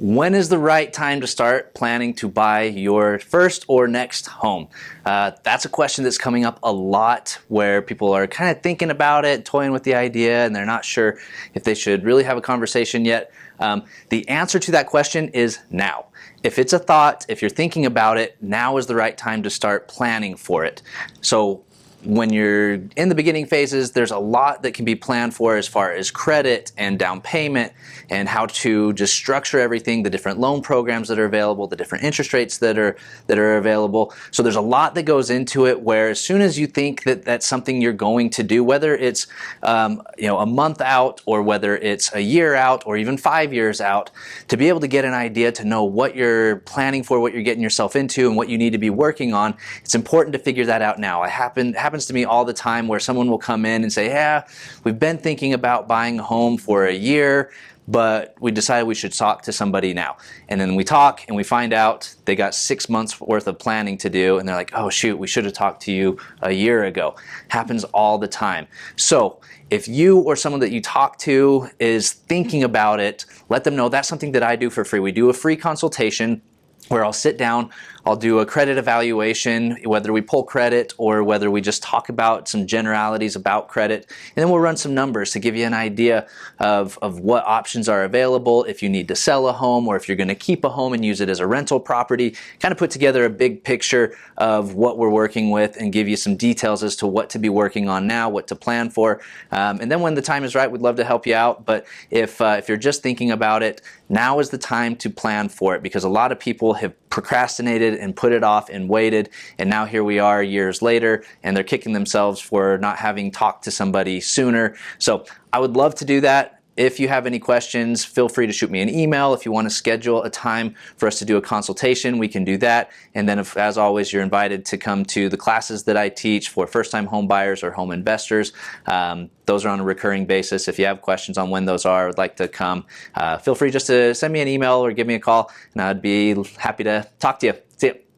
When is the right time to start planning to buy your first or next home? That's a question that's coming up a lot, where people are kind of thinking about it, toying with the idea, and they're not sure if they should really have a conversation yet. The answer to that question is now. If it's a thought, if you're thinking about it, now is the right time to start planning for it. So when you're in the beginning phases, there's a lot that can be planned for as far as credit and down payment and how to just structure everything, the different loan programs that are available, the different interest rates that are available. So there's a lot that goes into it, where as soon as you think that that's something you're going to do, whether it's a month out or whether it's a year out or even 5 years out, to be able to get an idea, to know what you're planning for, what you're getting yourself into, and what you need to be working on, it's important to figure that out now. It happens to me all the time, where someone will come in and say, yeah, we've been thinking about buying a home for a year, but we decided we should talk to somebody now. And then we talk and we find out they got 6 months worth of planning to do, and they're like, oh shoot, we should have talked to you a year ago. Happens all the time. So if you or someone that you talk to is thinking about it, let them know that's something that I do for free. We do a free consultation where I'll sit down, I'll do a credit evaluation, whether we pull credit or whether we just talk about some generalities about credit, and then we'll run some numbers to give you an idea of what options are available if you need to sell a home, or if you're going to keep a home and use it as a rental property. Kind of put together a big picture of what we're working with and give you some details as to what to be working on now, what to plan for. And then when the time is right, we'd love to help you out. But if you're just thinking about it, now is the time to plan for it, because a lot of people have procrastinated and put it off and waited, and now here we are years later, and they're kicking themselves for not having talked to somebody sooner. So I would love to do that. If you have any questions, feel free to shoot me an email. If you want to schedule a time for us to do a consultation, we can do that. And then, as always, you're invited to come to the classes that I teach for first-time home buyers or home investors. Those are on a recurring basis. If you have questions on when those are, would like to come, feel free just to send me an email or give me a call, and I'd be happy to talk to you. See you.